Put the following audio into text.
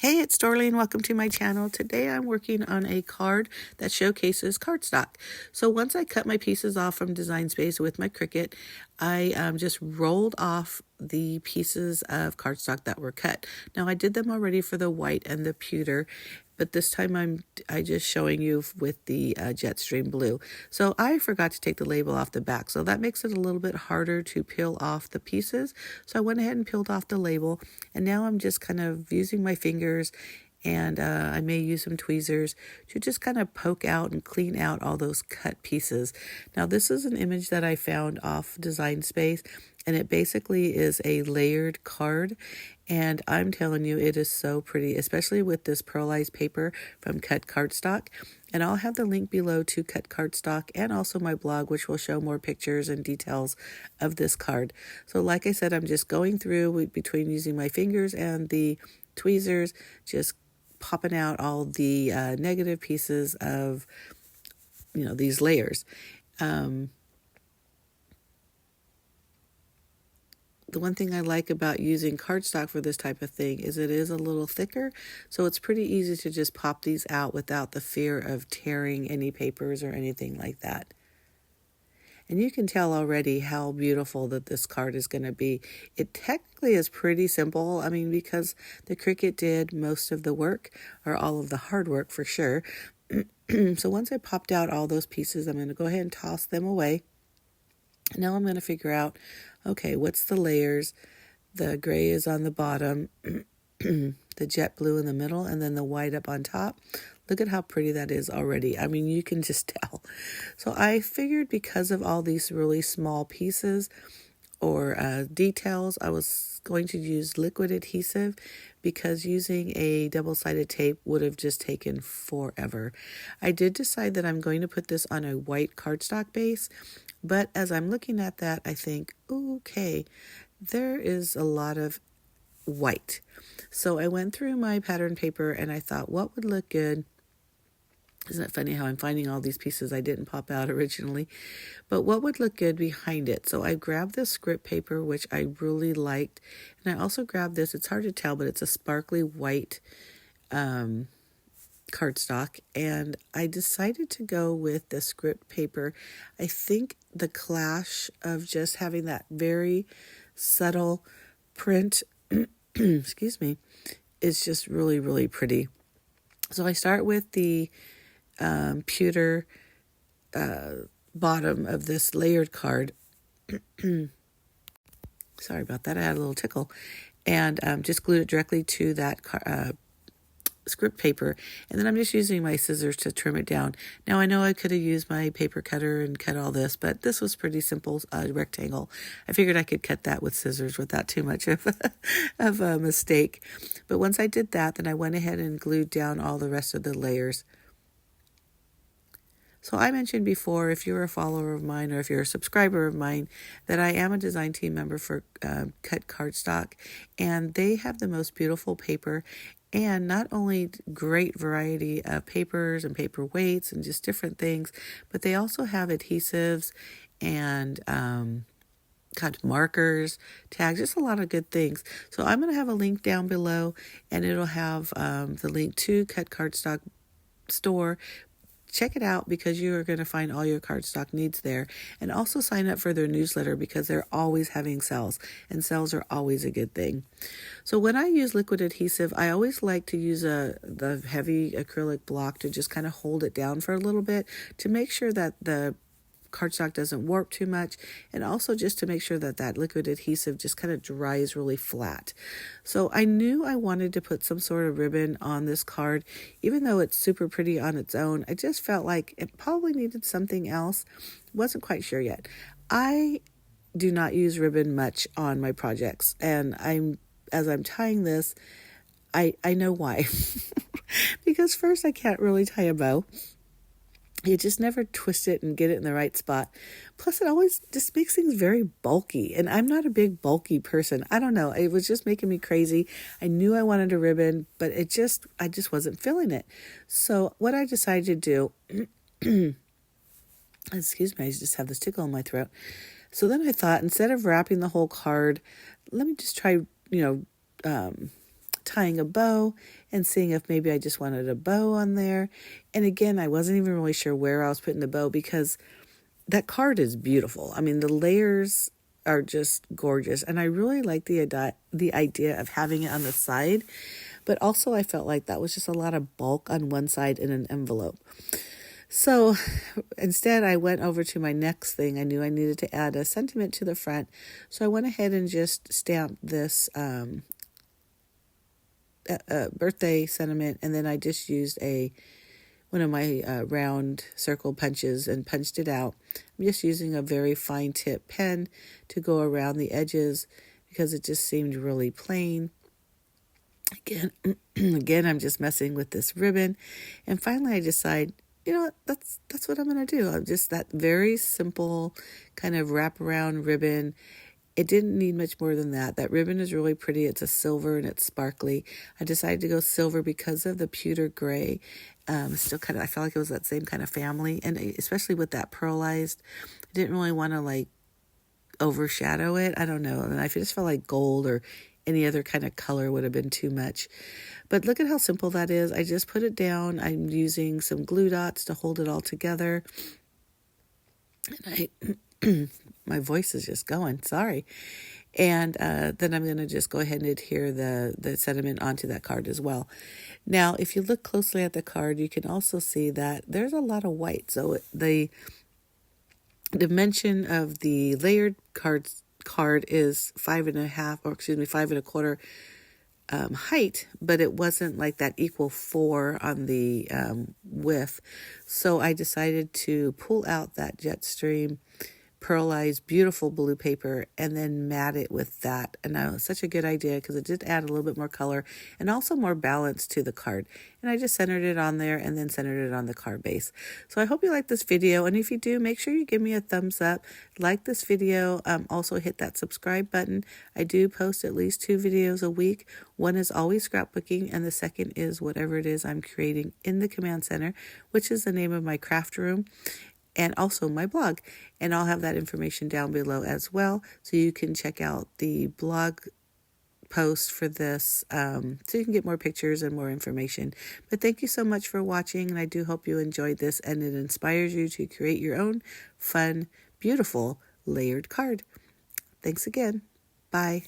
Hey, it's Dorleen. Welcome to my channel. Today I'm working on a card that showcases cardstock. So once I cut my pieces off from Design Space with my Cricut, I just rolled off the pieces of cardstock that were cut. Now I did them already for the white and the pewter, but this time I just showing you with the Jetstream blue. So I forgot to take the label off the back, so that makes it a little bit harder to peel off the pieces. So I went ahead and peeled off the label, and now I'm just kind of using my fingers, and I may use some tweezers to just kind of poke out and clean out all those cut pieces. Now this is an image that I found off Design Space, and it basically is a layered card, and I'm telling you, it is so pretty, especially with this pearlized paper from Cut Cardstock. And I'll have the link below to Cut Cardstock and also my blog, which will show more pictures and details of this card. So like I said, I'm just going through between using my fingers and the tweezers, just popping out all the negative pieces of, these layers. The one thing I like about using cardstock for this type of thing is it is a little thicker, so it's pretty easy to just pop these out without the fear of tearing any papers or anything like that. And you can tell already how beautiful that this card is going to be. It technically is pretty simple, because the Cricut did most of the work, or all of the hard work for sure. So once I popped out all those pieces, I'm going to go ahead and toss them away. Now I'm going to figure out, okay, what's the layers? The gray is on the bottom, the jet blue in the middle, and then the white up on top. Look at how pretty that is already. You can just tell. So I figured because of all these really small pieces or details, I was going to use liquid adhesive, because using a double-sided tape would have just taken forever. I did decide that I'm going to put this on a white cardstock base, but as I'm looking at that, I think, okay, there is a lot of white. So I went through my pattern paper and I thought, what would look good? Isn't it funny how I'm finding all these pieces I didn't pop out originally? But what would look good behind it? So I grabbed this script paper, which I really liked. And I also grabbed this, it's hard to tell, but it's a sparkly white cardstock. And I decided to go with the script paper. I think the clash of just having that very subtle print, excuse me, is just really, really pretty. So I start with the pewter bottom of this layered card. Sorry about that, I had a little tickle. And just glued it directly to that script paper, and then I'm just using my scissors to trim it down. Now I know I could have used my paper cutter and cut all this, but this was pretty simple rectangle. I figured I could cut that with scissors without too much of a mistake. But once I did that, then I went ahead and glued down all the rest of the layers. So I mentioned before, if you're a follower of mine or if you're a subscriber of mine, that I am a design team member for Cut Cardstock, and they have the most beautiful paper, and not only great variety of papers and paper weights and just different things, but they also have adhesives and markers, tags, just a lot of good things. So I'm going to have a link down below, and it'll have the link to Cut Cardstock store. Check it out, because you are going to find all your cardstock needs there. And also sign up for their newsletter, because they're always having sales, and sales are always a good thing. So when I use liquid adhesive, I always like to use the heavy acrylic block to just kind of hold it down for a little bit, to make sure that the cardstock doesn't warp too much, and also just to make sure that that liquid adhesive just kind of dries really flat. So I knew I wanted to put some sort of ribbon on this card. Even though it's super pretty on its own, I just felt like it probably needed something else. Wasn't quite sure yet. I do not use ribbon much on my projects, and as I'm tying this, I know why. Because first, I can't really tie a bow. You just never twist it and get it in the right spot. Plus, it always just makes things very bulky. And I'm not a big bulky person. I don't know. It was just making me crazy. I knew I wanted a ribbon, but I just wasn't feeling it. So what I decided to do, excuse me, I just have this tickle in my throat. So then I thought, instead of wrapping the whole card, let me just try, tying a bow and seeing if maybe I just wanted a bow on there. And again, I wasn't even really sure where I was putting the bow because that card is beautiful. I mean, the layers are just gorgeous. And I really like the idea of having it on the side. But also I felt like that was just a lot of bulk on one side in an envelope. So instead, I went over to my next thing. I knew I needed to add a sentiment to the front. So I went ahead and just stamped this birthday sentiment. And then I just used one of my round circle punches and punched it out. I'm just using a very fine tip pen to go around the edges because it just seemed really plain. Again, I'm just messing with this ribbon. And finally I decide, that's what I'm going to do. I'm just that very simple kind of wraparound ribbon. It didn't need much more than that. That ribbon is really pretty. It's a silver and it's sparkly. I decided to go silver because of the pewter gray. Still kind of, I felt like it was that same kind of family. And especially with that pearlized, I didn't really want to overshadow it. I don't know. And I just felt like gold or any other kind of color would have been too much. But look at how simple that is. I just put it down. I'm using some glue dots to hold it all together. And my voice is just going, sorry. And then I'm going to just go ahead and adhere the sentiment onto that card as well. Now, if you look closely at the card, you can also see that there's a lot of white. So the dimension of the layered card is 5.25 height, but it wasn't like that equal 4 on the width. So I decided to pull out that Jetstream pearlized beautiful blue paper and then mat it with that. And that was such a good idea because it did add a little bit more color and also more balance to the card. And I just centered it on there and then centered it on the card base. So I hope you like this video, and if you do, make sure you give me a thumbs up, like this video, also hit that subscribe button. I do post at least 2 videos a week. One is always scrapbooking, and the second is whatever it is I'm creating in the command center, which is the name of my craft room, and also my blog. And I'll have that information down below as well, so you can check out the blog post for this, so you can get more pictures and more information. But thank you so much for watching, and I do hope you enjoyed this and it inspires you to create your own fun, beautiful layered card. Thanks again. Bye.